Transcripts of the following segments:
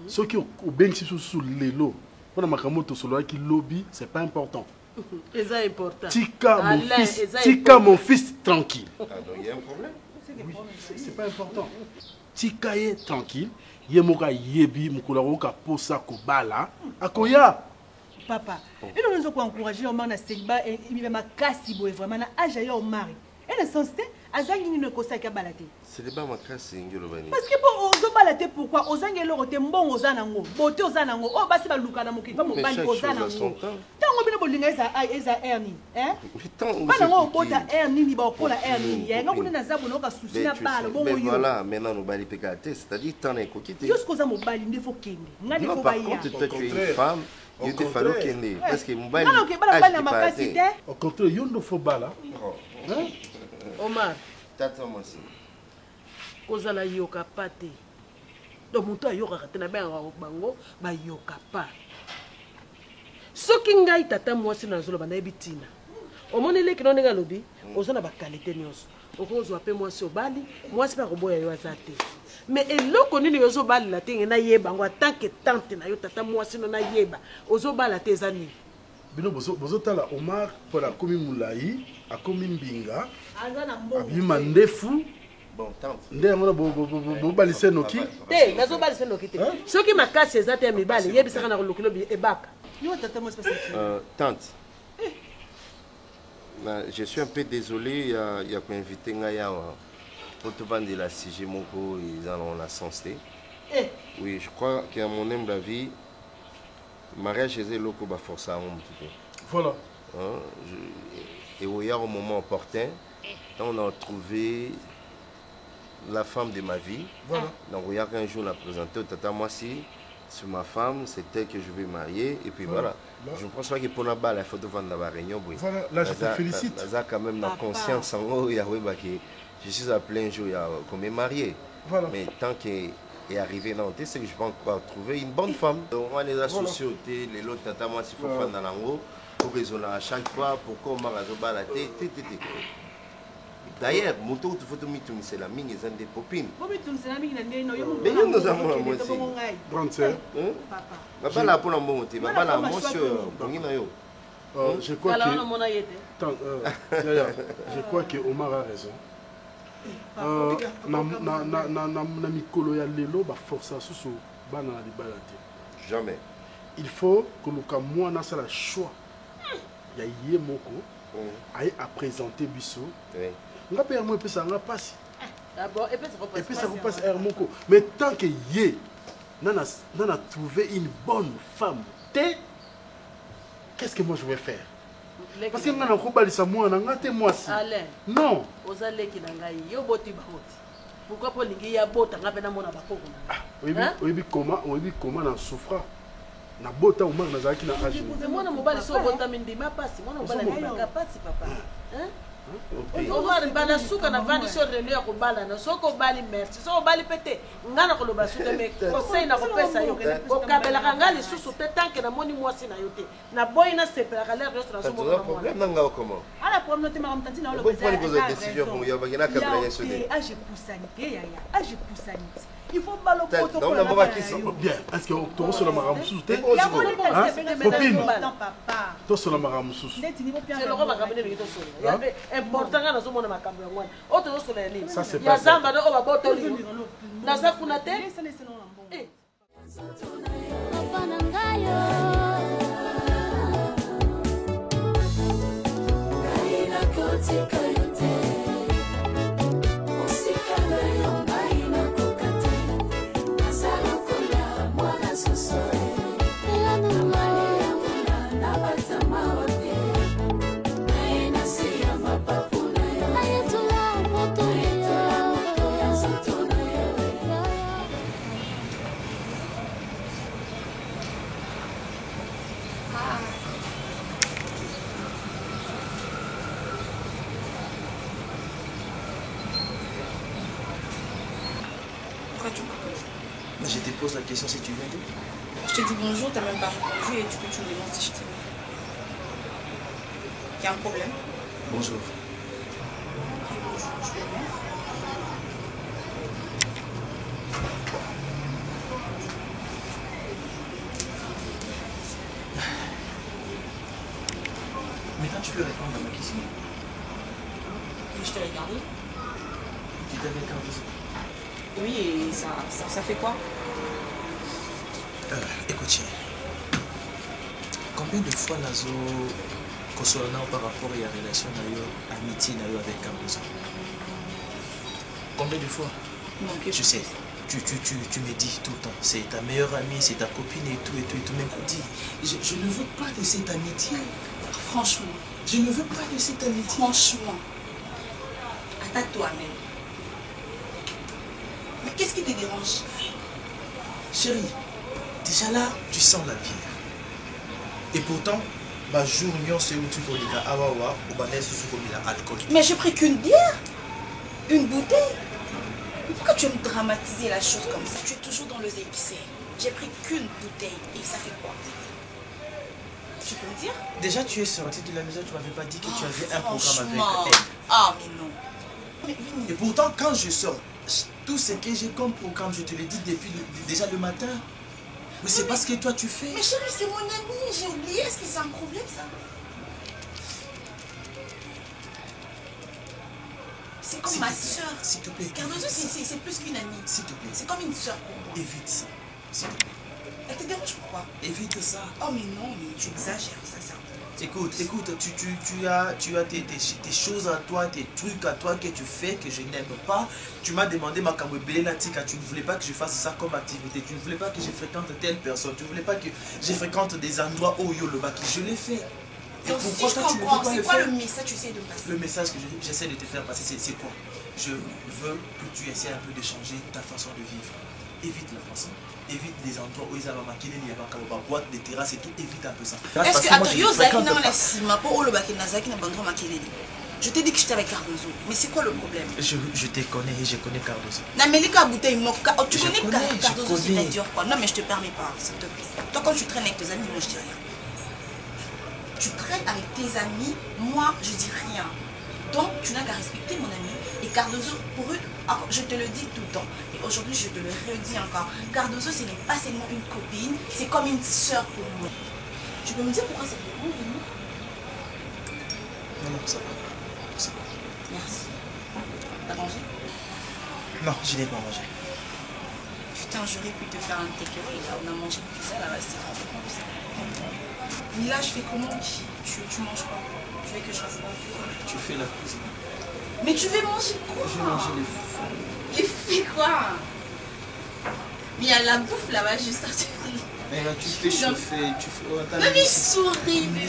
Ce qui au bénéfice sous les lots, on a makamoto solo qui lobby, c'est pas important. C'est important. Tika mon fils tranquille. Ah donc il y a un problème. Oui, c'est pas important. Tika est tranquille. Yemoka yebi mukula roka posa kobala. Akoya. Papa, et nous nous encourager au mana selba et il m'a cassé boy vraiment na aja au mari. Et le sens azangi ne kosa ka balate. C'est le bas ma casse ngelo bani. Parce que pour ozo balate pourquoi ozangelo rote mbongo zanango, bote ozanango, oh basi ba luka na mokipa mo bali ozanango. Tango bino bolinga eza erni, hein? Bana ngo bota erni ni ba kola erni, ya nga kuna zabu no ka susi na bala bongo yo. Mais voilà, maintenant nous bali pekate, c'est-à-dire tant est coquité. Yo skoza mo bali ndefo kende. Ngani ko ba ya. Par contre, toi tu es une femme. Il te fallu qu'elle ait. Parce que mon bail. Au contraire, il y a un faux bala. Omar. T'attends moi aussi. Kozala yoka pate. donc moto ayokaka te na bango bayoka pa soki ngai tata mwasi nazoloba nayebi ntina omoni leki no ndenge alobi oza na bakalite nyonso okozwa mpe mwasi obali mwasi mpe akoboya yo aza te mais eloko nini ozobalela te nge nayeba yango atanke tante na yo tata mwasi no nayeba ozobala te eza nini bino bozotala Omar mpona akomi molai akomi mbinga abima ndefu nde yango bobalisa enoki te nazobalisa enoki te soki makasi eza te ya mibale yebisaka na kolokilo ebaka Tante, je suis un peu désolé, il y a invité Ngaya pour te vendre la CG Moko, ils en ont la sensé. Oui, je crois qu'à mon humble avis, mariage chez eux, loko va forcer à un petit peu. Voilà. Et au moment opportun, on a trouvé la femme de ma vie. Voilà. Donc, il y a qu'un jour, on a présenté au Tata Mwasi. C'est ma femme, c'est elle que je vais marier. Et puis voilà. Je ne pense pas que pour la balle, il faut devant la réunion. Voilà, là je te félicite. J'ai quand même la conscience en haut. Je suis à plein jour comme marié. Voilà. Mais tant qu'il est arrivé dans le c'est que je vais encore trouver une bonne femme. Donc on les associe au thé, les autres Tata moi s'il faut faire dans l'ango. Pour raisonner à chaque fois, pourquoi on m'a razoba la tête. D'ailleurs, mon tour de photo, c'est la mine, ils ont des copines. Mais nous avons un moitié. 37. Papa là pour la monter, papa là je crois je crois que Omar a raison. Na mikolo ya lelo ba force susu bana na libala te. Jamais. Il faut que le moi na sala choix. Ya yé moko aille à présenter biso. Nga père moi pesa nga passe. D'abord et puis ça vous passe moko. Mais tant que yé nana trouvé une bonne femme. Qu'est-ce que moi je vais faire? Parce que nana ko balisa moi na ngate moi si. Non. Ozaleki na ngai yo boti bahoti. Pourquoi pour lingi ya bota nga na mona bakoko na. Oui, comment na souffra. Na bota Omar na zaki na âge. Mwana mobali so bota mindima pasi, mwana mobali na pasi papa. Omar bana suka na vandi so relo ya kobala na soko bali merci. So bali pete ngana koloba suka me conseil na kopesa yo. Okabela kanga lisusu te tanke na moni mwasi na yo te. Na boy na sepela ka l'air restaurant so mona. Problème nanga comment? Ala problème te maram tanti na lo beza. Pourquoi vous avez décision pour ya bagina kabela ya sonné? Age poussani ya. Age poussani. Il faut pas le poteau pour la bien. Est-ce que tu reçois la maramousou? Copine. Tu reçois la maramousou? C'est le roi qui a été important dans ce monde. Autre chose, ça c'est pas ça. Je te pose la question si tu viens d'où? Je te dis bonjour, t'as même pas répondu et du coup tu me demandes si je t'aime. Il y a un problème? Bonjour. Bonjour, je t'aime. Maintenant tu peux répondre à ma question. Je t'ai regardé. Tu t'es regardé? Oui, et ça fait quoi? Écoute, chérie. Combien de fois Nazo consolana par rapport à la relation amitié avec Kambozo? Combien de fois? Okay. Je sais, tu me dis tout le temps, c'est ta meilleure amie, c'est ta copine et tout. Mais dis, je ne veux pas de cette amitié. Franchement. Je ne veux pas de cette amitié. Franchement. Attaque toi-même. Mais qu'est-ce qui te dérange? Chérie, déjà là, tu sens la bière. Et pourtant, ma jour c'est où tu connais la awawa ou ma naisse sous comme l'alcool. Mais j'ai pris qu'une bière? Une bouteille? Pourquoi tu aimes dramatiser la chose comme ça? Tu es toujours dans le épicé. J'ai pris qu'une bouteille et ça fait quoi? Tu peux me dire? Déjà, tu es sorti de la maison, tu m'avais pas dit que tu avais un programme avec elle. Ah, mais non. Et pourtant, quand je sors, tout ce que j'ai comme programme, je te l'ai dit depuis déjà le matin. Mais c'est parce que toi tu fais. Mais chérie, c'est mon ami, j'ai oublié. Est-ce que c'est un problème ça? C'est comme ma soeur. S'il te plaît. Cardozo, c'est plus qu'une amie. S'il te plaît. C'est comme une soeur pour moi. Évite ça. S'il te plaît. Elle te dérange pourquoi? Évite ça. Oh mais non, mais tu exagères, ça. Écoute, tu as tes choses à toi, tes trucs à toi que tu fais que je n'aime pas. Tu m'as demandé ma camouébélé natika, tu ne voulais pas que je fasse ça comme activité, tu ne voulais pas que je fréquente telle personne, tu ne voulais pas que je fréquente des endroits où yo le baki. Je l'ai fait. Et donc pourquoi si je toi, tu ne comprends, peux pas c'est le quoi faire? le message que tu essaies de me passer? Le message que j'essaie de te faire passer, c'est quoi? Je veux que tu essaies un peu de changer ta façon de vivre. Évite la façon. Évite les endroits où ils avaient maquillé, il y a pas boîte, des terrasses et tout. Évite un peu ça. Est-ce que, attends, yo zaki na la sima pour le baki na zaki na bandro makelele. Je t'ai dit que j'étais avec Cardozo, mais c'est quoi le problème? Je te connais et je connais Cardozo. Na melika bouteille moka, tu Je connais connais, Cardozo, je connais. c'est dur quoi. Non mais je te permets pas, s'il te plaît. Toi quand tu traînes avec tes amis, moi je dis rien. Tu traînes avec tes amis, moi je dis rien. Donc tu n'as qu'à respecter mon ami. Et Cardozo, pour eux, je te le dis tout le temps. Et aujourd'hui je te le redis encore. Cardozo, ce n'est pas seulement une copine, c'est comme une soeur pour moi. Tu peux me dire pourquoi c'est pour vous venir? Non, ça va. C'est bon. Merci. T'as mangé? Non, je n'ai pas mangé. Putain, j'aurais pu te faire un takeaway. Là, on a mangé pizza là-bas, c'était trop ça. Mais là, je fais comment? Tu manges quoi? Tu veux que je fasse quoi? Tu fais la cuisine. Mais tu veux manger quoi? Je vais manger les foufous. Les fais quoi? Mais il y a la bouffe là-bas, juste à te dire. Mais là, tu fais chauffer, tu fais... Oh, Mais mais souris, mais...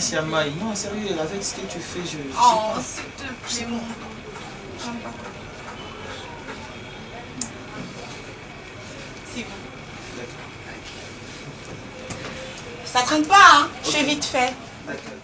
Non, sérieux, avec ce que tu fais, je... Oh, s'il te plaît, mon... J'aime pas. C'est bon. D'accord. Ça traîne pas, hein? Je fais vite fait. D'accord.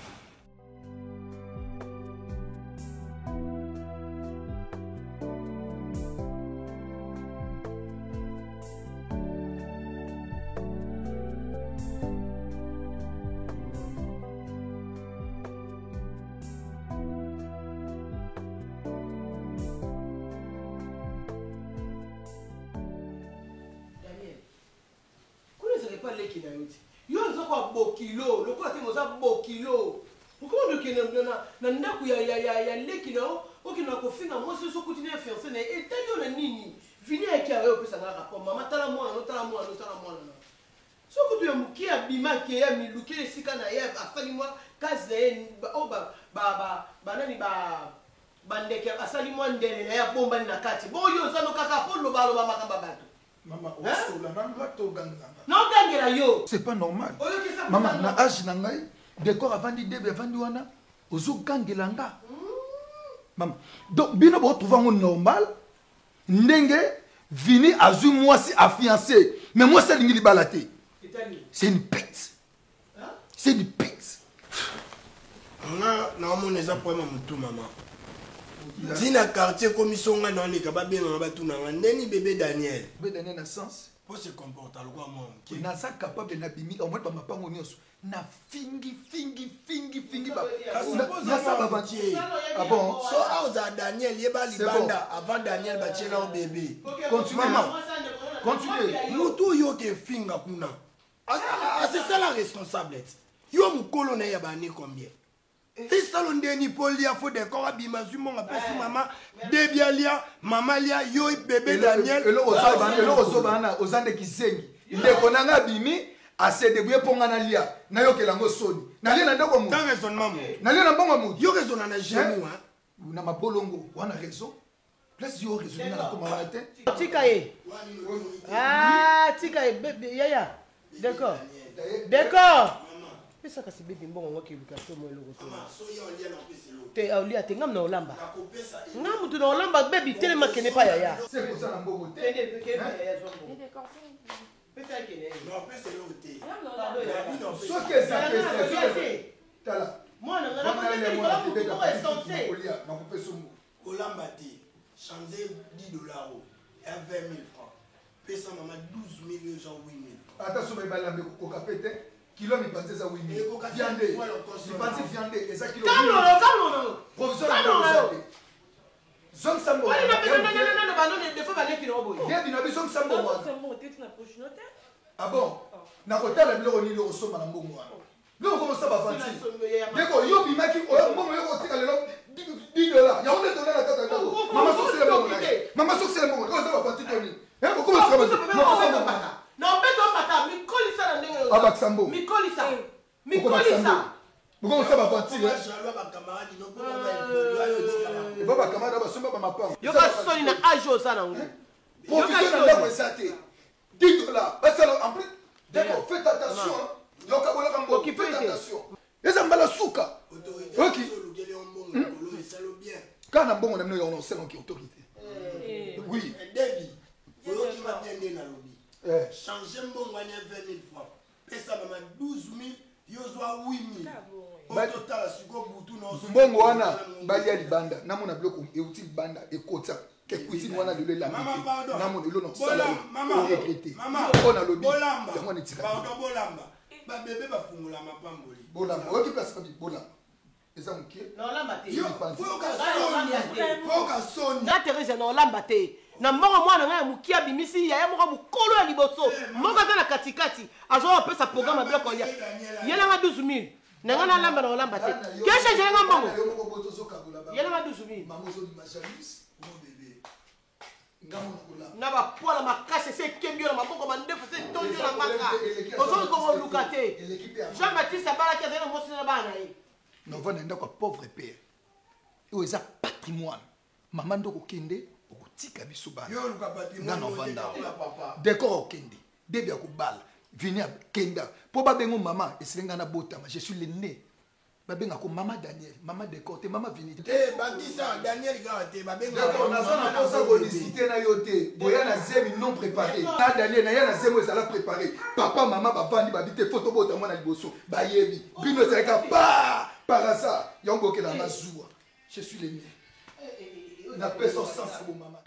yo nzoko bokilo lokola te moza bokilo pourquoi on ne na ndako ya leki na okina kofinga mwasi so continue à faire ça na etali na nini vini avec ya yo pesa na rapport mama tala mwana no tala mwana so ko tu ya mukia bima ke ya miluki esika na ya afali mwa kazi ye o ba nani ba ndeke asali mwa ndele na ya bomba na kati bo yo zano kaka polo balo ba makamba bato. Maman, non, yo. c'est pas normal. Maman, na âge na ngai, décor avant di début avant di wana, ozo gangela nga. Maman, donc bino bo trouver un normal, ndenge vini azu moi si a fiancé, mais moi c'est lingi balate. C'est une pite. C'est une pite. Na mon eza problème mutu maman. Dina quartier commission nga na leka ba benga ba tunanga ndeni bébé Daniel. Bébé Daniel na sens. Pour se comporter quoi moi. Na sa capable na bimi au moins ba mapango nyonso. Na fingi ba. Na sa ba bantier. Ah bon, so auza Daniel yeba libanda avant Daniel ba tchela au bébé. Continue maman. Continue. Mutu yo ke finga kuna. Ah c'est ça la responsable. Yo mukolo na ya bani combien? Et salon deni polia faut décor abima zumonga pesi mama debialia mama lia yo bébé Daniel elo ozobana ozande kisengi ndeko nanga bimi ase debouye ponga na lia na yo kelango soni na lia na ndeko mu dans raisonnement mo na lia na bongo mu yo raisonna na genou hein na mabolongo wana raison place yo raisonner na koma wana te tika ye ah tika ye yaya d'accord pesa kasi bébé mbongo ngo kilukaso mo eloko to te aulia te ngam na olamba ngam tu na olamba bébé telema kene pa yaya c'est pour ça na mbongo te pesa kene non pesa yo te so que ça tala mwana ngana ko te ko essentiel na ko peso mo olamba te changer $10 à 20 000 francs. Paye ça, maman, 12 000, genre 8 000 francs. Attention, mais il y a un coca pété. Kilo, il pense à 8 000. Viande. Il pense viande. Et ça, kilo. Calme, professeur, il Zong Sambo. non, des fois, il y a un Zong Sambo. Ah bon? Na hotel, il y a un Nilo au sommet. Nous, on commence à faire ça. D'accord, il y a un mec qui est $10. Il y a un donné la carte. Maman, c'est le bon. Maman, c'est le bon. Comment ça va partir, Tony? Comment ça va partir? Non, mais non, papa, mais colle ça dans le. Ah, Baxambo. Mais colle ça. Mais colle ça. Comment ça va partir? Moi, je vais ma camarade, non, comment on va ma camarade, je vais ma part. Yo ka soni na ajo ça nango. Professeur, là, vous êtes $10. En plus, d'accord, faites attention. Faites attention. Et ça m'a la souka. Ok. Quand on a bon, on a une autorité. Oui. Changer mon moyen 20 000 francs. Et ça m'a 12 000, il y a 8 000. Au total, si vous avez mbongo wana bali ya libanda namona biloko euti libanda ekota kekuisi wana lelo la namona lelo na sala maman regrette on a lobi yango ne tika bolamba ba bébé ba fungula mapamboli bolamba oki place ba bolamba eza mukie non lamba te faut ka soni na Teresa non lamba te na mbongo mwana ngai mukia bimisi ya moko mukolo ya liboso moko za na katikati azo opesa programme biloko ya yela nga 12 000 nanga na lamba na lamba te kesha jenga mbongo yela nga 12 000 mamozo di machalis mon bébé ngamu kula na ba pola makase se kembio na maboko mandefu se tonjo na maka ozo ko luka te Jean Baptiste Abala ki azana mosi na bana yi non va nenda kwa pauvre père et eza patrimoine maman ndoko kende okotika biso bana yo luka patrimoine non vanda décor okende débia ko bala vini kenda po babengo maman eselenga na botama je suis l'aîné babenga ko maman Daniel maman décor te maman vini bandisa Daniel garate babenga d'accord na zona kosa ko discuter na yote boya na zemi non préparé na Daniel na ya na zemi ezala préparé papa maman bavandi babite photo botama na liboso bayebi bino ezalaka par hasard yango ke na mazua je suis l'aîné na personne sans pour maman.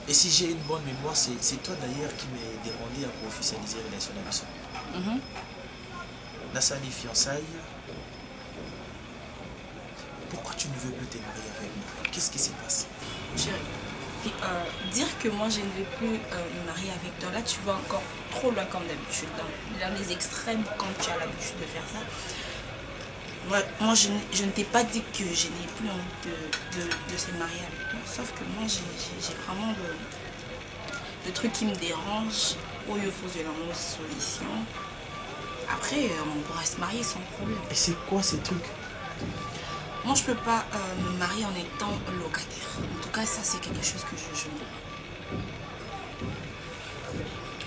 Et si j'ai une bonne mémoire, c'est toi d'ailleurs qui m'as demandé à officialiser la relation d'amitié. Nassani fiançailles. Pourquoi tu ne veux plus te marier avec moi? Qu'est-ce qui se passe? Dire que moi je ne veux plus me marier avec toi, là tu vas encore trop loin comme d'habitude. Dans les extrêmes, comme tu as l'habitude de faire ça. Moi je ne t'ai pas dit que je n'ai plus envie de se marier avec toi. Sauf que moi j'ai vraiment de trucs qui me dérangent. Où il faut une solution. Après on pourra se marier sans problème. Et c'est quoi ces trucs? Moi, je ne peux pas me marier en étant locataire. En tout cas, ça, c'est quelque chose que je ne veux pas.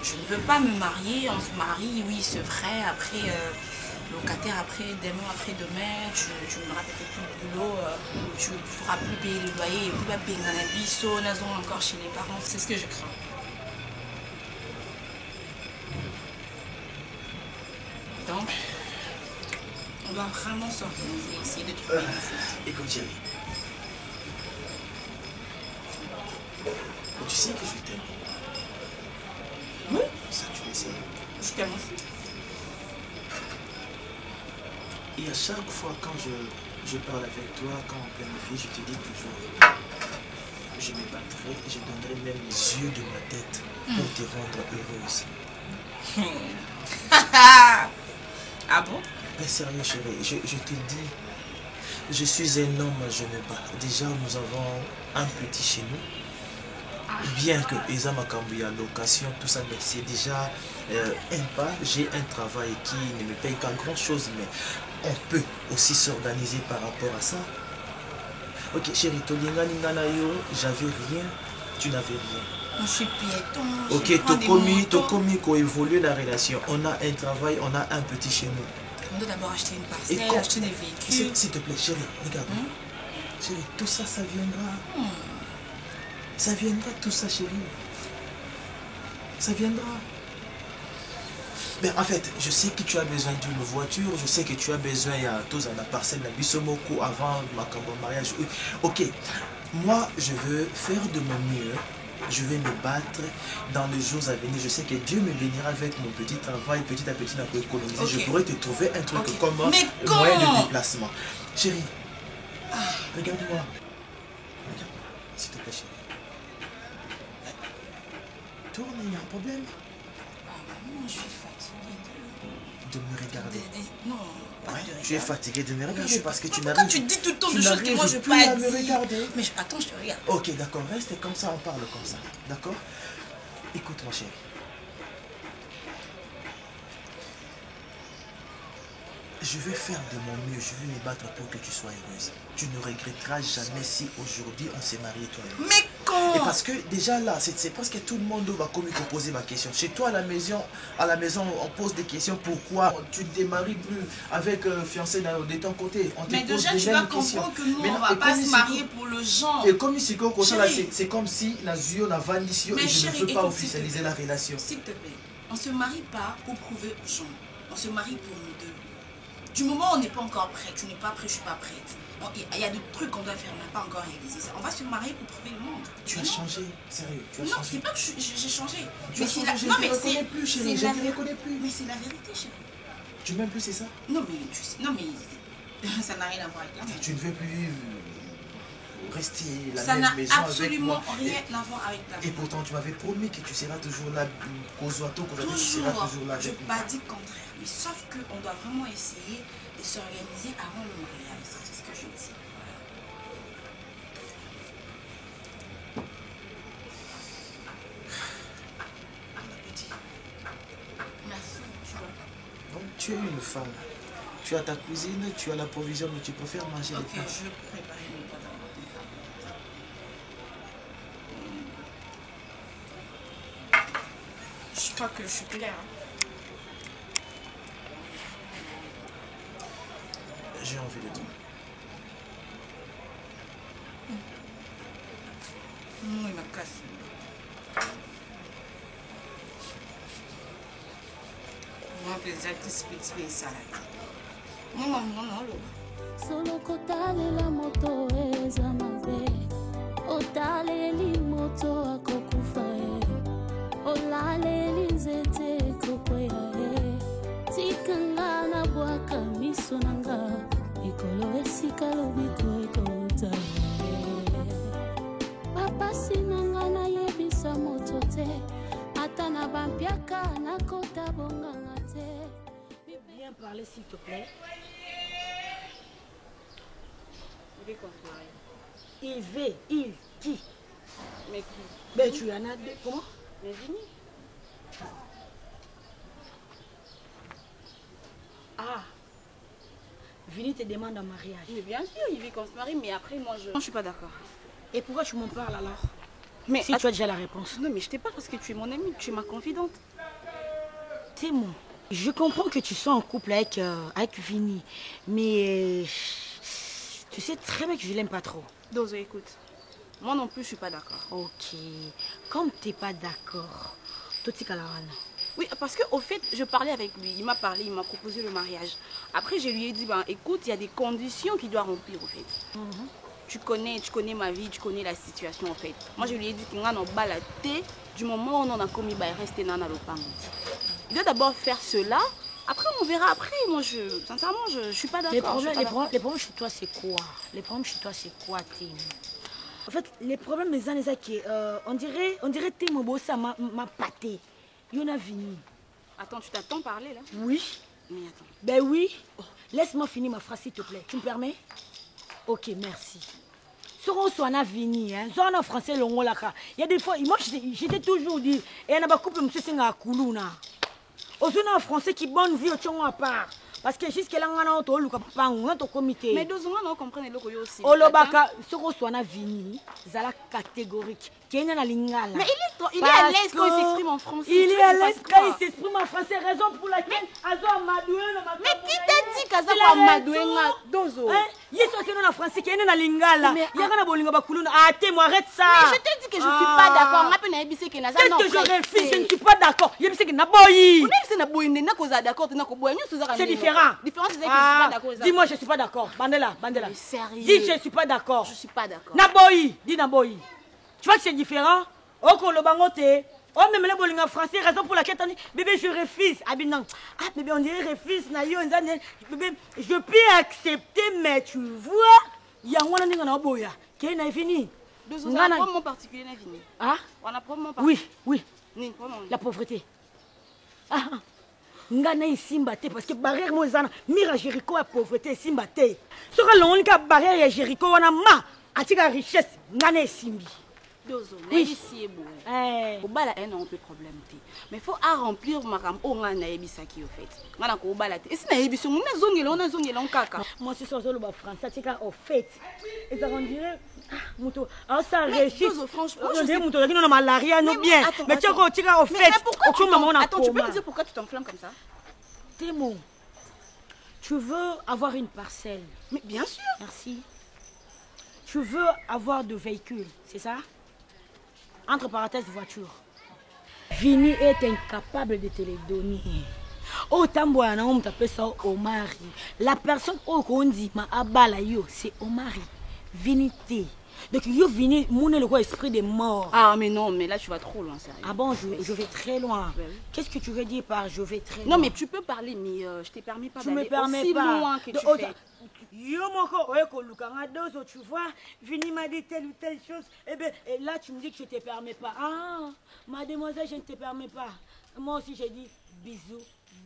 Je ne veux pas me marier. On se marie, oui, c'est vrai. Après, locataire, après, demain, après-demain, tu ne me rappelles plus le boulot. Tu ne pourras plus payer le loyer. Tu ne pourras plus payer la biseau, encore chez les parents. C'est ce que je crains. Donc, on doit vraiment s'organiser, essayer de trouver une solution. Écoute, chérie. Tu sais que je t'aime. Oui. Ça, tu le sais. Je t'aime aussi. Et à chaque fois quand je parle avec toi, quand on planifie, je te dis toujours, je me battrai et je donnerai même les yeux de ma tête pour te rendre heureuse. Ah bon? Mais sérieux chérie, je te dis, je suis un homme, je me bats. Déjà nous avons un petit chez nous. Bien que Eza Makambu a location, tout ça, mais c'est déjà un pas. J'ai un travail qui ne me paye pas grand chose, mais on peut aussi s'organiser par rapport à ça. Ok chérie, j'avais rien. tu n'avais rien. Je suis piéton. Ok, Tokomi, qu'on évolue la relation. On a un travail, on a un petit chez nous. On doit d'abord acheter une parcelle, acheter des véhicules. S'il te plaît, chérie, regarde. Chérie, tout ça, ça viendra. Ça viendra, tout ça, chérie. Ça viendra. Mais en fait, je sais que tu as besoin d'une voiture, je sais que tu as besoin de tous en la parcelle de Bissomoko avant ma mariage. Ok, moi, je veux faire de mon mieux. Je vais me battre dans les jours à venir. Je sais que Dieu me bénira avec mon petit travail, petit à petit, dans l'économie. Je pourrais te trouver un truc comme un moyen de déplacement. Chérie, regarde-moi. Regarde, s'il te plaît, chérie. Tourne, il y a un problème. Non, je suis fatiguée de me regarder. Non, pas de regarder. Tu es fatiguée de me regarder parce que tu n'arrives. Pourquoi tu dis tout le temps de choses que moi je peux pas me regarder. Mais attends, je te regarde. Ok, d'accord, reste comme ça, on parle comme ça. D'accord? Écoute, ma chérie. Je vais faire de mon mieux, je vais me battre pour que tu sois heureuse. Tu ne regretteras jamais si aujourd'hui on s'est marié toi et moi. Mais quand? Et parce que déjà là, c'est presque tout le monde va comme poser ma question. Chez toi à la maison, on pose des questions. Pourquoi tu ne te maries plus avec un fiancé de ton côté? Mais déjà tu vas comprendre que nous on ne va pas se marier pour le genre. Et comme ici, c'est comme si la Zio n'a pas ici et je ne veux pas officialiser la relation. S'il te plaît, on ne se marie pas pour prouver aux gens. On se marie pour nous deux. Du moment où on n'est pas encore prêt, tu n'es pas prêt, je ne suis pas prête. Il y a des trucs qu'on doit faire, on n'a pas encore réalisé ça. On va se marier pour prouver le monde. Tu as changé, sérieux. Non, c'est pas que j'ai changé. Mais c'est la... Non, mais c'est plus, chérie. Je ne reconnais plus. Mais c'est la vérité, chérie. Tu m'aimes plus, c'est ça? Non, mais tu sais, non, mais ça n'a rien à voir avec la Tu ne veux plus rester la ça même maison avec moi. Ça n'a absolument rien à voir avec la Et pourtant, tu m'avais promis que tu seras toujours là. Tu seras toujours là. Je n'ai pas dit le contraire. Mais sauf qu'on doit vraiment essayer de s'organiser avant le mariage. C'est ce que je dis. Merci. Donc, tu es une femme. Tu as ta cuisine, tu as la provision, mais tu préfères manger les plats. Ok, je vais préparer mes plats. Je crois que je suis claire. J'ai envie de toi. Non, il m'a cassé. Moi, plaisir de split salade. Non. Solo kotalela moto eza mabe. Otaleli moto akokufa e. Olaleli nzete kokwea e. Tikanga na bwaka miso nanga. Ekolo esika lobiko ekota e. Papa sinanga na yebisa moto te. Ata na bampiaka na kota bonganga te. Viens parler s'il te plaît. Il veut qu'on se marie. Il qui? Mais qui? Ben tu en as deux. Comment? Mais Vini. Ah. Vini te demande un mariage. Mais bien sûr, il veut qu'on se marie, mais après moi je... Non, je suis pas d'accord. Et pourquoi tu m'en parles alors? Mais si tu as déjà la réponse. Non, mais je t'ai pas parce que tu es mon amie, tu es ma confidente. Témoin. Je comprends que tu sois en couple avec Vini, mais tu sais très bien que je l'aime pas trop. Dozo, écoute, moi non plus je suis pas d'accord. Ok, comme t'es pas d'accord, toi tu es Oui, parce qu'au fait, je parlais avec lui, il m'a parlé, il m'a proposé le mariage. Après, je lui ai dit, ben, écoute, il y a des conditions qu'il doit remplir au fait. Tu connais ma vie, tu connais la situation en fait. Moi, je lui ai dit qu'il y a un balaté du moment où on a commis, il reste dans le pan. Il doit d'abord faire cela, après on verra après. Moi, sincèrement, je suis pas d'accord. Les problèmes chez toi, c'est quoi? Les problèmes chez toi, c'est quoi, Tim? En fait, les problèmes, mes amis, on dirait Tim Obosa m'a pâté. Il y en a Vini. Attends, tu t'attends parler là? Oui. Mais attends. Ben oui. Oh. Laisse-moi finir ma phrase, s'il te plaît. Tu me permets? Ok, merci. Soron soit Vini, hein. Zone en français, le mot là. Il y a des fois, moi, j'étais toujours dit, et il y a un couple, monsieur Senga Koulouna. Aux zones en français qui bonne vie au tchon à part. Parce que jusqu'à là, on a un comité. Mais deux ans, on comprend le logo aussi. Olobaka, Soron soit Vini, Zala catégorique. qu'il y a lingala. Mais il est à l'aise quand il s'exprime en français. Il est à l'aise quand il s'exprime en français, raison pour laquelle Azo Amadoué. Mais qui t'a dit qu'Azo Amadoué Dozo? Il est sorti en français, qu'il y a lingala. Il y a un bolinga bakuluna. Moi arrête ça. Mais je t'ai dit que je suis pas d'accord. Qu'est-ce que je refuse? Je ne suis pas d'accord. Il y a que n'a pas eu. C'est différent. Dis-moi, je suis pas d'accord. Bandela. Dis, je suis pas d'accord. Je suis pas d'accord. Naboyi, dis Naboyi. Tu vois que c'est différent? Oh, qu'on le bangote. Oh, même les bolingas français, raison pour laquelle on dit, bébé, je refuse. Ah, ben non. Ah, bébé, on dirait refuse. Bébé, je peux accepter, mais tu vois, il y a un qui a boya. Qui est fini? On a un problème particulier. Ah? On a un problème particulier. Oui. La pauvreté. Ah, ngana isimbate parce que barrière mozana mira Jéricho a pauvreté isimbate. Sera l'onka barrière ya Jéricho wana ma atika richesse ngana isimbi. Dozo, ici est beau. Au bal a un peu problème. Mais il faut remplir ma rame au ngana ebisaki au fait. Ngana ko bal et si na ebiso ngana zongela on kaka. Moi c'est sur le bas français tika au fait. Et ça on dirait Mouto, ça réussit. Franchement, je sais Mouto, qui n'a malaria non bien. Mais tu as au fait. Attends, tu peux me dire pourquoi tu t'enflammes comme ça? Témo, tu veux avoir une parcelle? Mais bien sûr. Merci. Tu veux avoir de véhicules, c'est ça? Entre parenthèses, voiture. Vini est incapable de te les donner. Autant boana on t'appelle ça Omari. La personne au kondi ma abala yo, c'est Omari. Vinité. Donc yo vini mon le quoi esprit de mort. Ah mais non, mais là tu vas trop loin sérieux. Ah bon, je vais très loin. Ben oui. Qu'est-ce que tu veux dire par je vais très loin? Non mais tu peux parler mais je te permets pas d'aller aussi loin que tu fais. Yo moko oyeko lukanga dozo, tu vois, Vini m'a dit telle ou telle chose. Eh ben et là tu me dis que je te permets pas. Ah, mademoiselle, je ne te permets pas. Moi aussi j'ai dit bisous.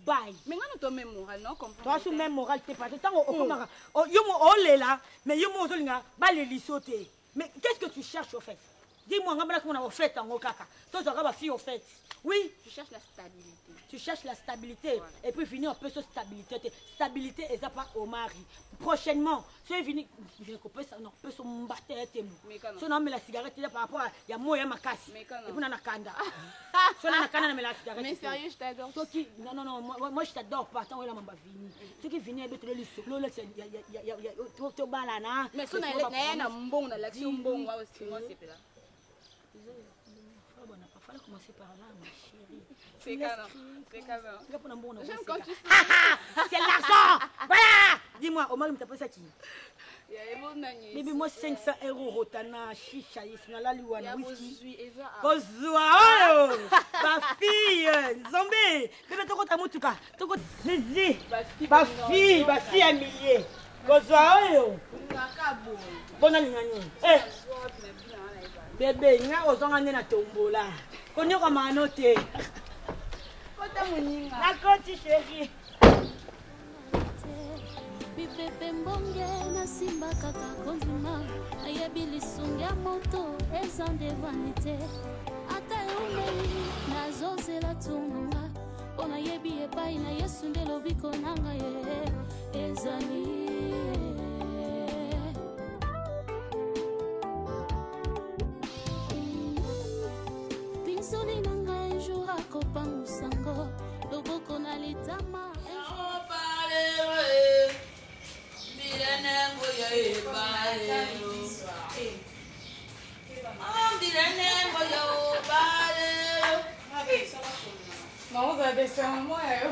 Bye. Mais on a même moral, non? Toi, tu même moral, t'es pas. Tant au yo là, mais yo mo zolinga, ba le lisoté. Mais qu'est-ce que tu cherches au fait? Dis-moi, on a au fait en okaka. Toi, tu as fille au fait. Oui. Tu cherches la stabilité. Tu cherches la stabilité. Voilà. Et puis finir un peu sur stabilité. Stabilité, et ça pas au mari. Prochainement, tu es venu. Je ne comprends pas. Non, peut se battre. Si on met la cigarette par rapport à. Il y a moi et ma casse. Et puis on a kanda. Si on a kanda, on met la cigarette. Mais sérieux, je t'adore. Non, moi je t'adore pas. Tant que m'a vini. Ceux qui viennent avec le solo, là, il y a trop balana. Mais si on a un bon, on a l'action bon, moi aussi, moi c'est là. On n'a pas fallu commencer par là, ma chérie. C'est canon. J'aime quand tu sais. C'est l'argent. Voilà. Dis-moi, Omar, tu t'appelles ça qui? Bébé, moi 500 € rotana, chicha, yisnala, liwana, whisky. Kozua, oh, ma fille, zombie. Bébé, tu as mon tuka. Tu as zizi. Ma fille à milliers. Kozua, oh. Bonne année. Eh. Bébé, il y a aux gens qui ont tombola. Qu'on y a comme un noté. D'accord, chérie. Bipepe mbonge na simba kaka konzima ayebi lisungi ya moto eza nde vanité ata eumeli nazozela tununga mpo nayebi epai na yesu nde lobiko na ngai ezali pinsoli na ngai un jour akopangusango loboko na litama Vamos a ver si vamos a ver.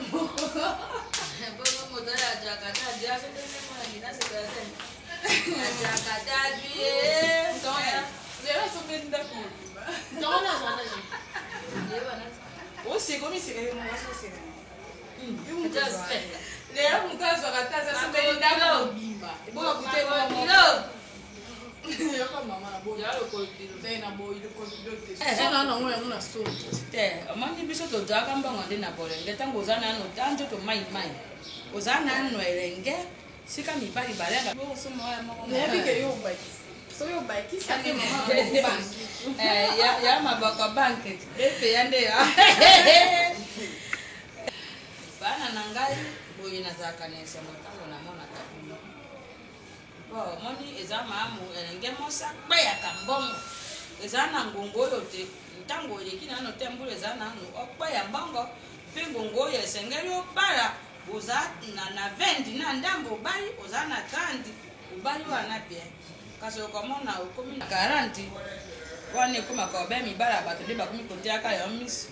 Lero mutazo akataza sembelida kubimba. Iboka kuteka mama. Yoko mama na boy. Yalo ko tena boy ko dote. Sona na ngoya muna so. Te, amani biso to jaga mbanga ndina bole. Ngeta ngozana no tanjo to mai. Ozana no erenge. Sika mi bali balenga. Bo so moya mo. Ne bike yo bike. So yo bike sani mama bank. Ya mabaka bank. Efe yande ya. Bana nangai boye nazaka nese ngotango na mona tabu. Bo moni ezama amu elenge mosa kweya kambongo. eza na ngongo oyo te ntango eleki nano te mbula eza nano okpa ya mbongo mpe ngongo oyo esengeli obala oza na 20 na ndambo obali oza na 30 obali wana bien kasi okomona okomi na 40 wana ekomaka obe mibala bato nde bakomi kotiaka yo miso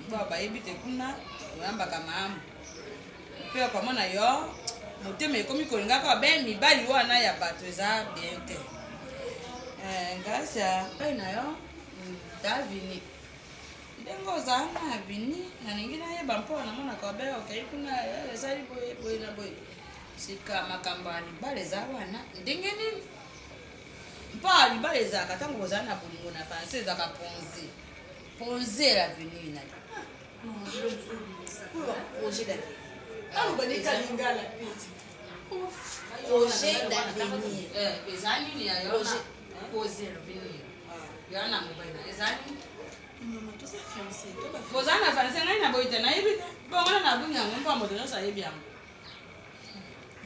mpo bayebi te kuna oyambaka maamu mpe okomona yo motema ekomi kolingaka obe mibali wana ya bato eza bien te ngasi pai na yo davini ndenge ozala na avini nalingi nayeba mpo namonaka obe okei kuna ezali boye na boye sika makambo ya libala eza wana ndenge nini mpo ya libala ezalaka ntango ozala na bolingo na francais ezalaka ponze l'avenir na projet d'avenir. Projet d'avenir. Ezali ni ya yo poser l'avenir. Yo na mobile ezali. Maman, toi c'est fiancé. Toi pas Bozana na fiancé ngai na boite na yebi. Bongo na bunya ngomba modelo sa yebi yango.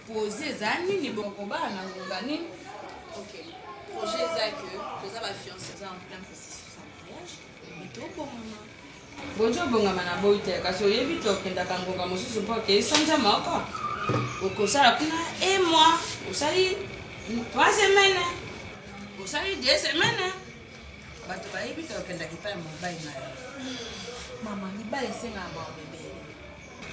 Poser ezali ni boko ba na ngani. OK. Projet ça que toi va fiancé en plein processus en mariage. Mais toi bon maman. Bonjour bongama na boite kasi oyebi tokendaka ngonga mosusu mpo ke esanja moko okosala kuna e mois osali 3 semaines osali 2 semaines bato bayebi tokendaka epai mobali na yo Maman libala esengaka mabebele.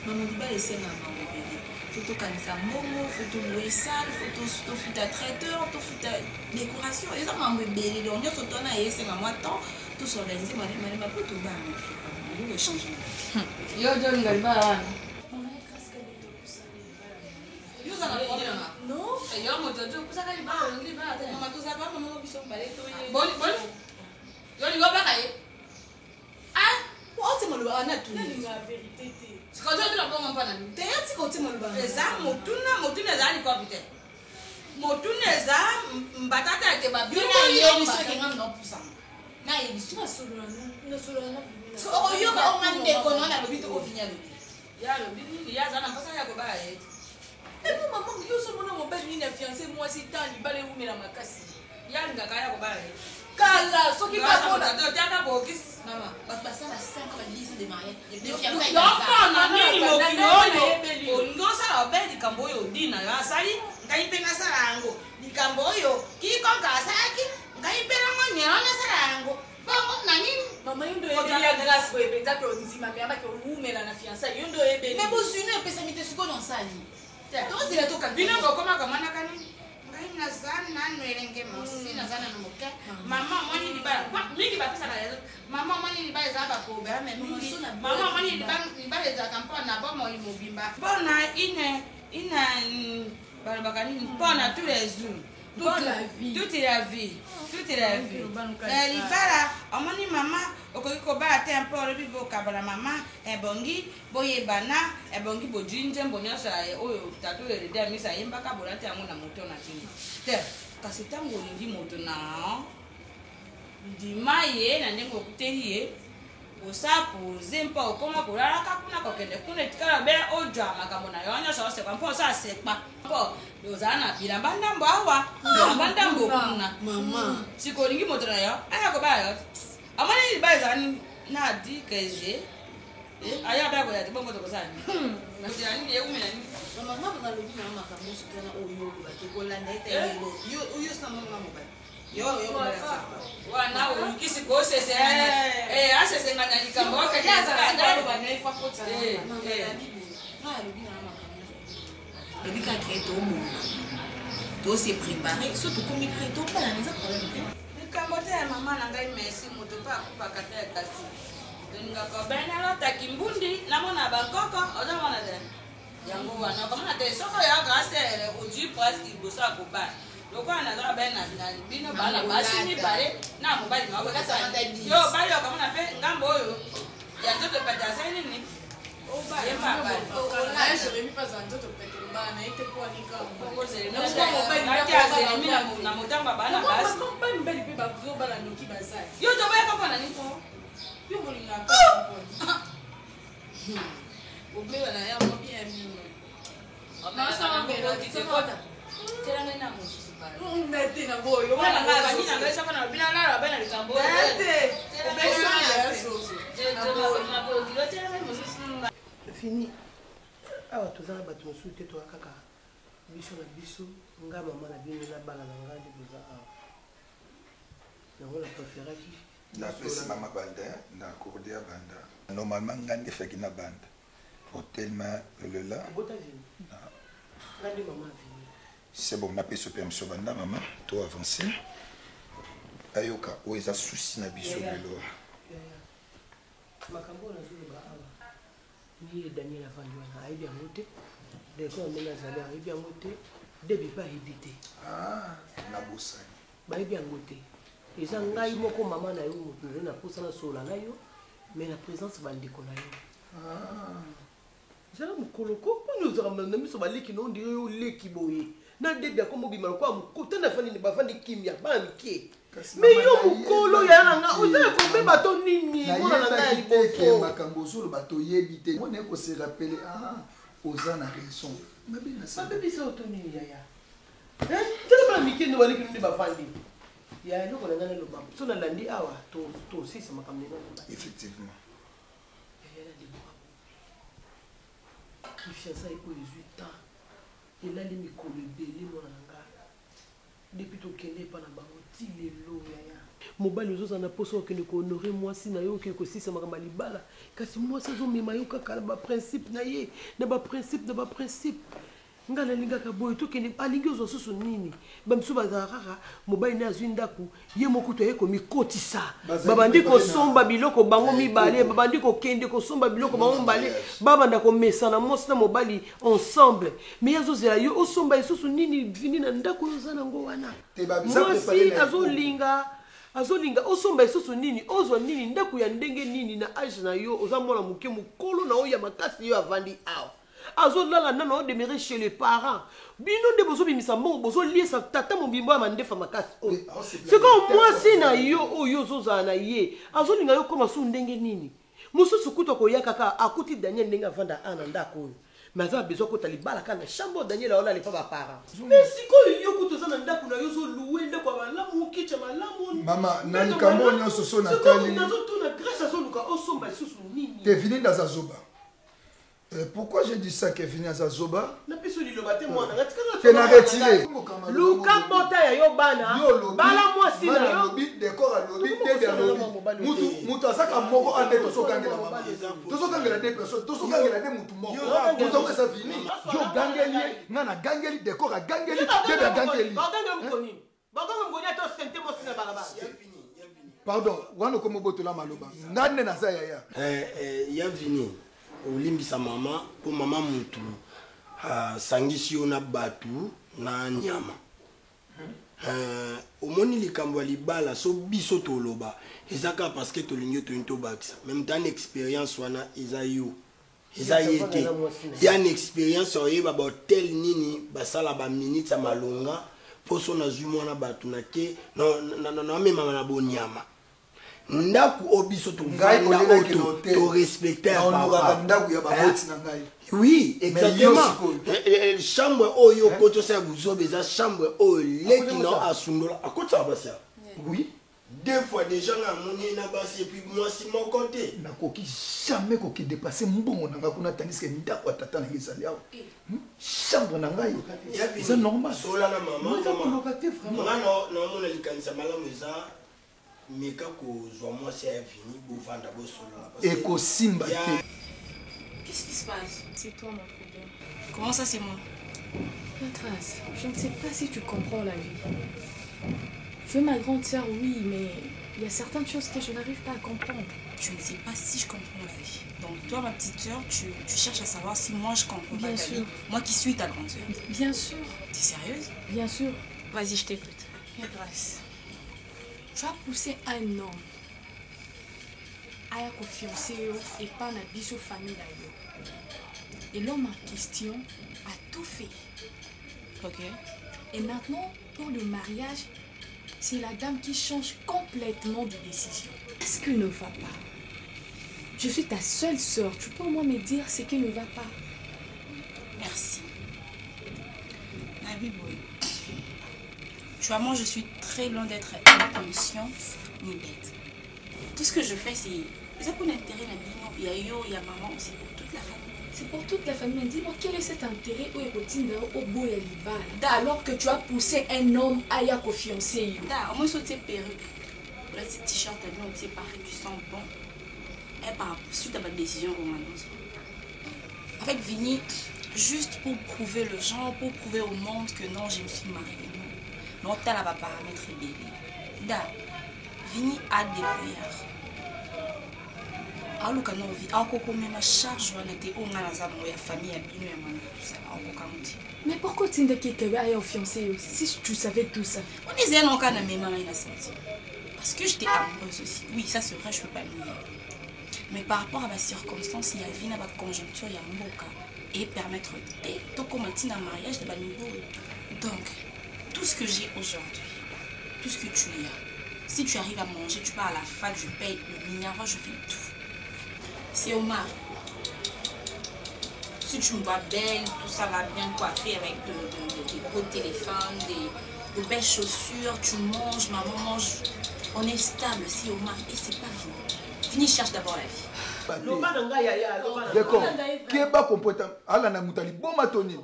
Maman libala esengaka mabebele. Faut tokanisa mbongo, faut tolouer salle, faut tofuta traiteur, tofuta décoration. Eza mambo ebele donc nyonso tona esenga mwa temps tosorganize malema mpo tobanga le changement. yo jolinga libala wana Non. yo moto kusaka libala olongi libala te Maman tozala mama biso mbale toye. boni yo lingo baka ye Otima lo ana tu. La vérité te. sikojo tuna bongo mpana ni Te yati ko otima lo ba. eza motuna eza likopi te motuna eza mbatata ete babino Yo biso ke ngam no pusa. Na ye biso. So yo ka ongande ko no na lobi to ko finya lobi. ya lobi nini ya aza na mpasa ya kobala ye Et puis maman, yo so mona mobile ni na fiancé moi si tant libala umela makasi. ya lingaka ya kobala ye Kala soki ka bona. totiaka bokisi Maman, basala 5 ans 10 ans de mariage. De yokona fiançailles. nini mokili oyo olingi osala obe likambo oyo odi na yo asali ngai mpe nasala yango likambo oyo kikonga asalaki ngai mpe nango nyelo nasala yango bongo na nini Maman yo ndo ya grâce boye penza ko nzima me abaki umela na fiancé yo ndo ebeli. Mais bozuni epesami te sikoyo na nsali. Tozela tokanisa. bino bokomaka mwanaka nini ngai naza nanwelenge mosi naza nano moke mama mwani libala mingi bapesaka lezo mama mwani libala ezala baproblème mingi mama mwani libala ezalaka mpona bomoi mobimba mpona ina balobaka nini mpona tous les jours toute la vie libala omoni mama okoki kobala te mpo olobi bokabala mama ebongi boyebana ebongi bojwi nzembo nyonso oyo tata oyo elede ya misa ayembaka bolati yango na moto na ntina te kasi ntango olingi moto na ndima ye na ndenge okuteli ye osapoze mpo okoma kolalaka kuna kokende kuna etikala be ojwa makambo na yo nyonso osekwa mpo osala sekpa mpo ozala na bilamba ndambo awa bilamba ndambo kuna sikolingi moto na yo aya kobala yo amoni libala ezala na di kg aya baya koya te bongo tokosala nini kotela nini eumela nini Maman nalobi na makambo sokana oyo olobaki kolanda ete yo sina mama mobali. wana olukisi kosese asesenganya likambo lobi kaka ete omona tose préparé so tokomi pré tobala eza problème te likambo te ya mama na ngai merci moto mpe akupaka te kasi olingaka bene alotaki mbundi namona bankoko ozomona te yango wana okomona te soko oyaka aselele ozwi presque liboso ya kobala lokola nazala baye na bino bana basi mibale na mobali yo bali okomona mpe ngambo oyo ya nzoto pete asali nini na motango bana basi yo toboyaka mpona niko obeba na yango bien Fini. Ah, tu as battu mon soutien, toi, kaka. Biso na biso, nga maman na bino na bala na nga de boza a. Na on la préféré qui? La pesi mama banda, na accordé à banda. Normalement ngande fait na banda. Tellement le là. C'est bon, na pesi permission banda maman, toi avancer. Ayoka, o eza souci na biso lelo. Makambo na zulu ba awa. Ni Daniel avandiwa na aibi ya mote. D'accord, on a zali aibi ya mote. Debi pas éviter. Ah, na bosani. Ba aibi ya mote. Eza ngai moko mama na yo moto na posa na sola na yo, mais la présence va ndeko na yo. Ah. Zala mukoloko ko nous ramena na miso baliki no ndire yo leki boye. Na debi akomo bimala kwa mukota na fani ni bafandi kimia ba mike. Mais yo mukolo ya nanga oza ko be bato nini mona na ngai liboso. Makambo zolo bato yebite. On est ko se rappeler oza na raison. Mabina sa bébé sa otoni yaya. Tele ba mike no baliki no bafandi. Ya eloko na ngana loba so na landi awa to sisa makambo na effectivement yaya de boka kifiasa iko 18 ans ela li mikolo ebele mona nga depuis tokende pa na bango ti lelo yaya mobali ozoza na poso okende kohonore mwasi na yo okende kosisa makambo ya libala kasi mwasi azomema yo kaka na baprincipe na ye na baprincipe nga nalingaka boye tokende alingi ozwa susu nini bamisu bazala kaka mobali ne azwi ndako ye moko to aye komikotisa babandi kosomba biloko bango mibale babandi kokende kosomba biloko bango mibale babanda komesana mwasi na mobali ensemble mais azozela yo osomba lisusu nini vini na ndako oyo oza nango wana mwasi azolinga osomba lisusu nini ozwa nini ndako ya ndenge nini na age na yo oza mwana moke mokolo na oyo ya makasi yo avandi awa azolala nano o demeurer chez les parents bino nde bozo bimisa mbongo bozo liesa tata mobimbo ya mandefa makasi c'est comme mwasi na yo oyo ozozala na ye azolinga yo koma su ndenge nini mosusu kuta koya kaka akuti Daniel ndenge avanda ana ndako oyo mais aza besoin kota libala kana chambre Daniel aola lefa baparents mais sikoyo yo kuta oza na ndako na yo ozoluwe ndako ya malamu okicha malamu mama na likambo nyonso so na tali nazotuna grâce azoluka osomba lisusu nini te vini ndaza zoba. Pourquoi j'ai dit ça, Kevin Azazoba? Tu n'as retiré. Luka Bota ya yo bana. Bala moi si na yo. Décor à lobby, début à lobby. Mutu asaka moko ande to so gangela mama. To so gangela des personnes, to so gangela des mutu moko. Mutu ko ça fini. Yo gangeli, ngana gangeli décor à gangeli, début à gangeli. Pardon, wana komo botola maloba. Ngane na za yaya. Ya vini. Olimbisa mama po mama mutu sangisi yo na batu na nyama omoni likambo ya libala so biso toloba ezaka parce que tolingi to bakisa même temps expérience wana eza yo eza yete ya une expérience oyeba ba hotel nini basala ba minutes ya malonga poso na zwi mwana batu na ke na mema na bonyama ndaku obiso to vanda to respecter oui exactement chambre oyo koto sa buzobe za chambre oyo leki na asundola akota basa oui deux fois déjà na moni na basi et puis moi si mon côté na koki jamais koki dépasser mbongo nanga kuna tandis que ndako atata na yesali awo chambre na ngai c'est normal sola na maman na mona likanisa malamu za meka kozwa moi c'est fini pour vendre bo sola et ko simba Qu'est-ce qui se passe? C'est toi mon problème. Comment ça c'est moi? La trace, je ne sais pas si tu comprends la vie. Tu es ma grande sœur, oui, mais il y a certaines choses que je n'arrive pas à comprendre. Tu ne sais pas si je comprends la vie. Donc toi, ma petite sœur, tu cherches à savoir si moi je comprends Bien pas ta sûr. vie. Moi qui suis ta grande sœur. Bien sûr. T'es sérieuse? Bien sûr. Vas-y, je t'écoute. La trace. Tu as poussé un homme à être fiancé et pas na biso famille là. Et l'homme en question a tout fait. Ok. Et maintenant, pour le mariage, c'est la dame qui change complètement de décision. Qu'est-ce qui ne va pas? Je suis ta seule sœur. Tu peux au moins me dire ce qui ne va pas. Merci. Tu vois, moi je suis très loin d'être inconsciente ni bête. Tout ce que je fais, c'est ça pour l'intérêt de il y a yo, il y a maman, c'est pour toute la famille. C'est pour toute la famille. Dis-moi, quel est cet intérêt au alors que tu as poussé un homme à y fiancé? Au moins, c'est perruque. Là, ce t-shirt, tu pareil, tu sens bon. Et par suite à ma décision, avec Vini, juste pour prouver le genre, pour prouver au monde que non, je me suis mariée. Non, tu as la paramètre bébé. Vini a des brouillards. Alors que nous vivons même à charge on était au la famille mais pourquoi tu n'as pas fiancé si tu savais tout ça? On disait non quand même parce que j'étais amoureuse aussi. Oui, ça c'est vrai, je peux pas le nier. Mais par rapport à ma circonstance, il y a une conjoncture, il y a un cas et permettre de commencer un mariage de bas niveau. Donc tout ce que j'ai aujourd'hui, tout ce que tu as, si tu arrives à manger, tu pars à la fac, je paye le minéraux, je fais tout. C'est au mari. Si tu me vois belle, tout ça va bien coiffé avec des beaux téléphones, de belles chaussures, tu manges, maman mange. On est stable, c'est au mari et c'est pas fini. Fini, cherche d'abord la vie. D'accord. Qui est pas compétent? Allah n'a moutali bon matoni.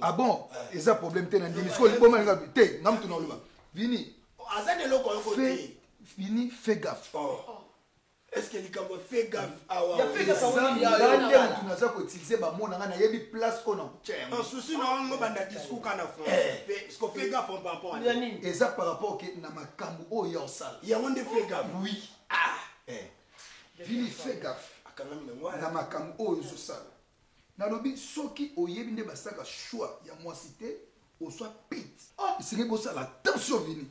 Ah bon? Et ça problème t'es dans le discours le bon mal t'es n'am tu n'as Vini. Vini, fais gaffe. Est-ce que les gens fait gaffe? Il y a fait gaffe. Il y a utilisé mon angana il y a des places qu'on a. Un souci non on va dans discours qu'on a fait. Ce qu'on fait gaffe par rapport à et ça par rapport que na makambu o ya sala. Il y a on fait gaffe. Oui. Ah. Vini fait gaffe. Na makambu o yo sala. Na lobi soki oyebi nde basaka choix ya moi cité au soit pit. C'est que ça la attention Vini.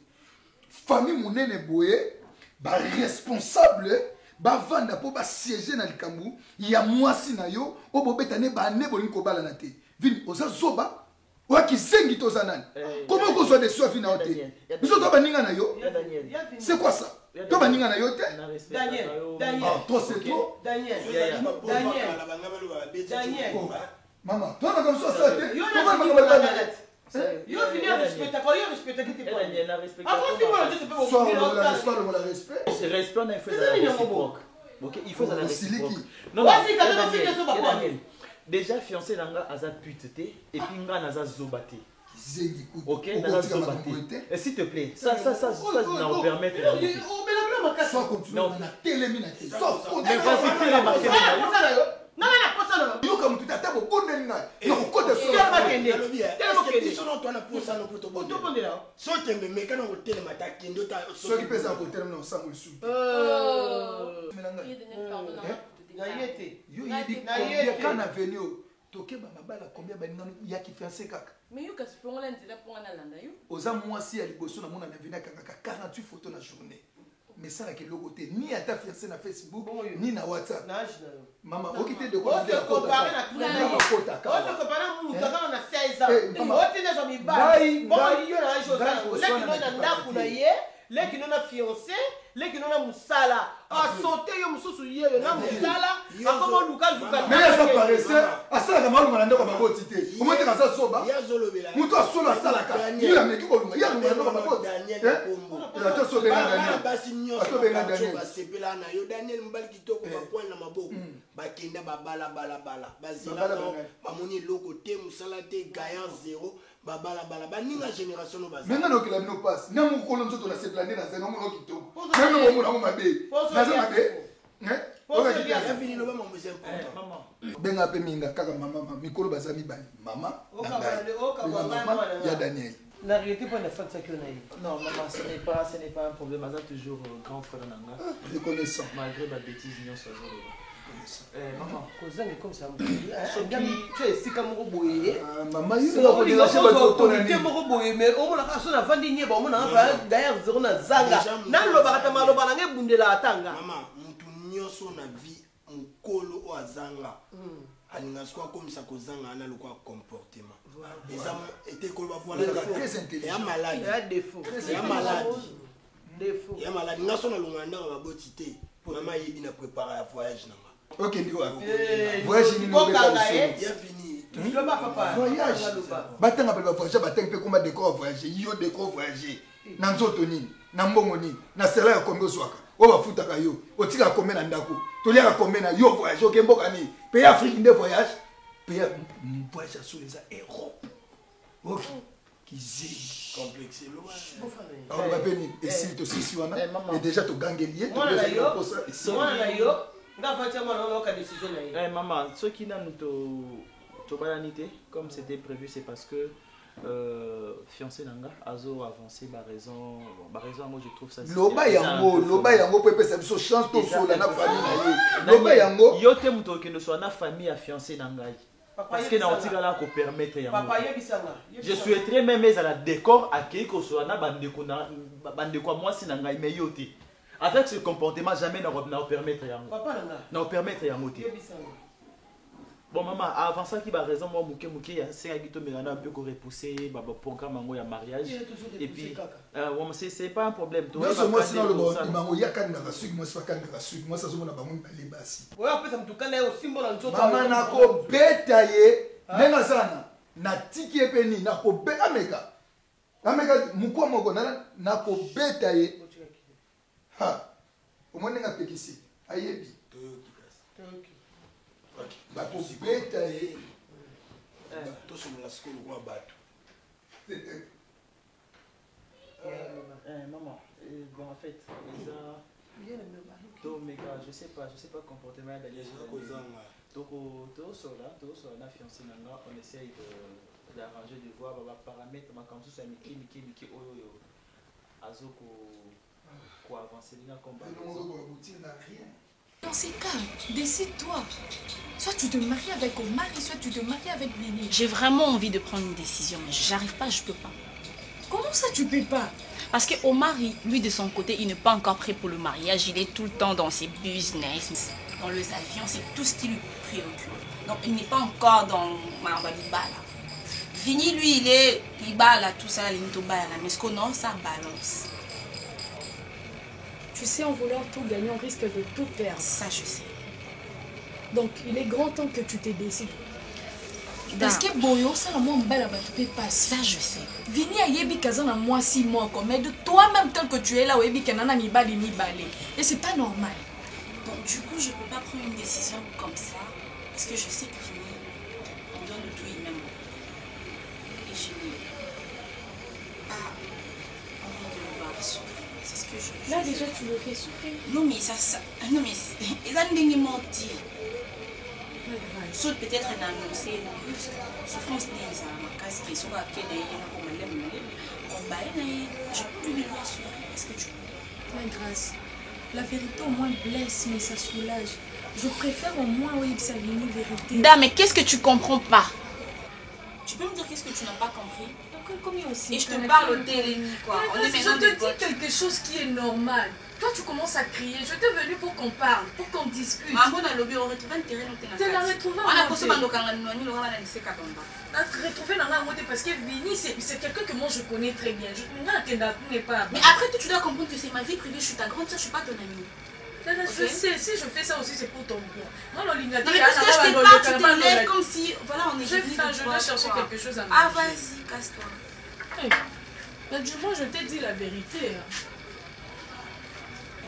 Famille monene boye ba responsable ba vanda po ba siéger na likambu ya mwasi na yo o bobetane ba ne bolingo ko bala na te Vini oza zoba wa kisengi to zanani comment ko so de so Vini na te biso to baninga na yo c'est quoi ça to baninga na yo te Daniel toi c'est toi Daniel maman toi na comme ça te yo fini à respecter quoi yo respecter qui te prend avant tu vois tu peux soit le respect c'est respect on a fait la réciproque OK il faut ça la réciproque non déjà fiancé nanga aza puteté et puis nga naza zobate OK naza zobate et s'il te plaît ça nous permettre soit continuer na télémi na te soit mais vas-y la marquer non yo comme tu t'as beau bonne na non côté so non toi na pour ça non pour to bon so tembe mais quand on télé mata kendo ta so qui pèse à côté non ça me sou yo il quand na venu toke ba mabala combien ba ngano ya ki fiancé kaka mais yo kasi fonga la nzela pour na landa yo oza mwasi ya liboso na mona na vina kaka 48 photos na journée mais ça qui le côté ni à ta fiancé na Facebook ni na WhatsApp maman okité de quoi on se compare na tout on se compare mu mutaka na 16 ans wote na zo mibala bon yo na jo ça leki no na ndaku na ye leki no na fiancé leki no na musala a sauter yo mususu ye na musala akoma luka mais ça paraissait à ça la malu malando kwa maboti te au moins te ça soba muto solo sala ka ni la meki ko lunga ya lunga kwa maboti la to so benga Daniel basi nyoso benga Daniel basepela na yo Daniel mbali kitoko ba point na maboko bakenda babala bazila bamoni loko te musala te gagnant 0 babala baninga génération no baza menga no kila no passe na mu ko nzoto na se planer na zeno mo kitoko même no mo na mo mabe na za mabe benga pe minga kaka mama mikolo bazami bani mama ya Daniel la réalité pas la fin de ça que non maman ce n'est pas un problème ça toujours grand frère nanga reconnaissant malgré ma bêtise non ça maman kozange comme ça tu es si comme boye maman il a pas lâché ba toto na ni moko boye mais au mona ka so na vandi nye ba mona ba d'ailleurs zero na zanga na lo ba kata malo ba na ngebundela atanga maman mutu nyoso na vie mukolo o azanga alinga swa komisa kozanga ana lokwa comportement ezam était ko ba voilà très intelligent ya malade ya défaut ya malade ngaso na lunganda ba botité maman yebi na préparer voyage na OK ndiko voyage ni no beta ya fini Voyage. Batanga pe voyager batanga pe comment décor voyager. Yo décor voyager. Na nzoto nini, na mbongo nini, na sela ya kombe swaka. O ba futaka yo. O tika kombe na ndako. To lia kombe na yo voyage ke mboka ni. Pays Afrique de voyage. Pays voyage sur les Europe. OK. Qui complexe loin. Alors ba peni et si to sisi wana et déjà to gangelier to déjà ko ça. Mwana yo. Nga fatia mwana na ka décision na ye. Maman, ce qui n'a nous to balanité comme c'était prévu, c'est parce que fiancé nanga azo avancé ba raison moi je trouve ça loba yango peut pesa biso chance to sola na famille na ye loba yango yo te muto ke no so na famille a fiancé nanga parce que na otika la ko permettre yango papa yebisanga je souhaiterais même à la décor accueillir ko so na bande ko moi si nanga mais yo te avec ce comportement jamais na permettre yango papa nanga na permettre yango te. Bon maman, avant ça qui va raison moi muke ya c'est agito melana un peu ko repousser baba programme ngo ya mariage et puis c'est pas un problème toi moi sinon le bon mango ya kan na suki moi c'est pas kan na suki moi ça zo mona ba mon balé basi ouais après mtu kana yo simbo na nzoto mama na ko beta ye nenga sana na tiki epeni na ko beta ameka mukwa moko na ko beta ye ha omonenga pekisi ayebi toyoki bato beta ye tosomola sikolo kwa bato maman bon en fait je sais pas comportement d'ailleurs na fiancé nanga on essaye d'arranger de voir ba paramètres ma comme ça miki oyo azo ko avancer linga comme Dans ces cas, décide-toi. Soit tu te maries avec Omar, soit tu te maries avec Vini. J'ai vraiment envie de prendre une décision, mais j'arrive pas, je peux pas. Comment ça tu peux pas? Parce que Omar, lui de son côté, il n'est pas encore prêt pour le mariage. Il est tout le temps dans ses business, dans les avions, c'est tout ce qui lui préoccupe. Donc il n'est pas encore dans Libala. Vini, lui, il est Libala, tout ça, Lintobala. Mais ce qu'on a, ça balance. Tu sais, en voulant tout gagner, on risque de tout perdre. Ça, je sais. Donc, il est grand temps que tu te décides. Parce que Boyo, ça, moi, tu peux pas. Ça, je sais. Vini à Yebi Kazan à moi 6 mois, mais de toi-même, tel que tu es là, Yebi Kanana mi bali mi balé. Et c'est pas normal. Donc, du coup, je peux pas prendre une décision comme ça. Parce que je sais que Vini, on donne tout, il m'aime. Et je n'ai pas envie de le voir souffrir. C'est ce que je... Là, déjà, tu le fais souffrir. Non, mais ça... Non, mais... Ils ont dit menti. Sauf peut-être d'annoncer souffrance des casse qui sont à quai d'ailleurs pour me lever. Je peux plus le voir souffrir. Est-ce que tu peux? Ouais, grâce. La vérité au moins blesse, mais ça soulage. Je préfère au moins oui que ça vienne une vérité. Da, mais qu'est-ce que tu comprends pas? Tu peux me dire qu'est-ce que tu n'as pas compris? Aussi. Et je te parle au télémi, quoi. On est je te dis quelque chose qui est normal. Toi, tu commences à crier. Je t'ai venu pour qu'on parle, pour qu'on discute. Maman, on a lobby, on retrouve un terrain. Tu l'as retrouvé. On a posé dans le retrouvé dans la mode parce que Vini, c'est quelqu'un que moi je connais très bien. Mais après, tu dois comprendre que c'est ma vie privée. Je suis ta grande soeur, je suis pas ton amie. Je sais, si je fais ça aussi, c'est pour ton bien. Moi, non, mais parce que je te parle, tu te lèves comme si. Voilà, on est je dois chercher quelque chose à manger. Ah, vas-y, casse-toi. Mais du moins, je t'ai dit la vérité.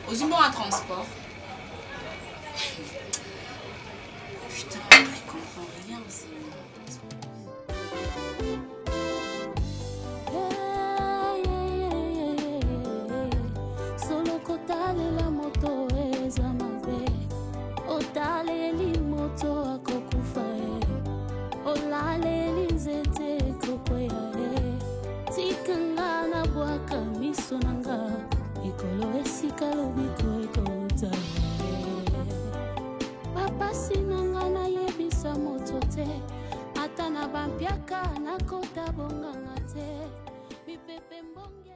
Aux humains à transport. Putain, je comprends rien aussi. Solo kotale la moto eza mabe. Otale li moto akokufa e. Olale li nzete kokwea e. Tikanga na bwaka miso nanga. Ikolo esika lobiko ekota papa sinanga na yebisa moto te ata na bampiaka na kota bonganga te bipepe mbonge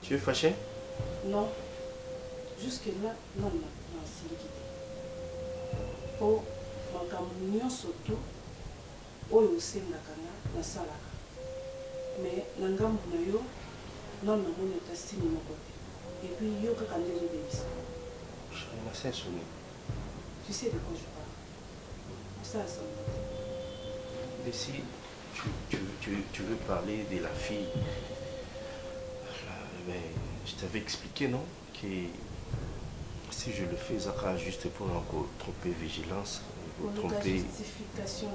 Tu es fâché? Non. Jusque-là, non, c'est liquide. Pour ma surtout, oyo osengaka nga nasalaka. Mais na ngambu na yo, non namoni otastimi moko te. Et puis yo kaka nde ozobebisa. Tu sais de quoi je parle. Ça, ça. Mais si tu veux parler de la fille, mais je t'avais expliqué, non? Que si je le fais, ça sera juste pour encore tromper vigilance, pour tromper... justification.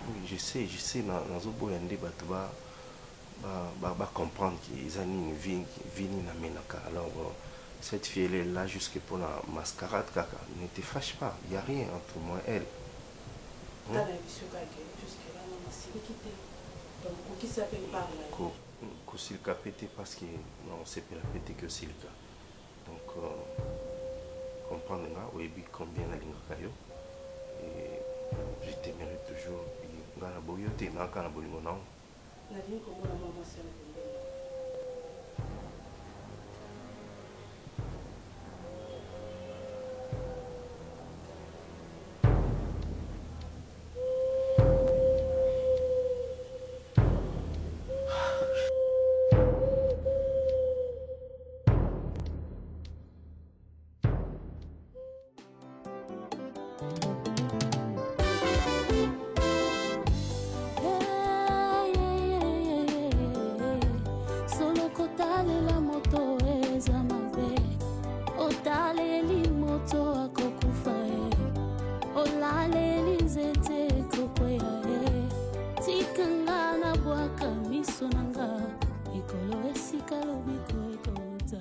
Oui, je sais, dans ce boyande, va comprendre qu'ils ont une vie na menaka. Alors, cette fille elle est là jusque pour la mascarade, kaka. Ne te fâche pas, il n'y a rien entre moi et elle. Silka pété parce que non, c'est pas la pété que Silka. Donc, comprendre là, oui, combien la ligne kayo. Et je t'aimerai toujours. Dans la boyote, dans la boyote, non. La vie comme la maman, c'est la Mikolo esika lobiko ekota.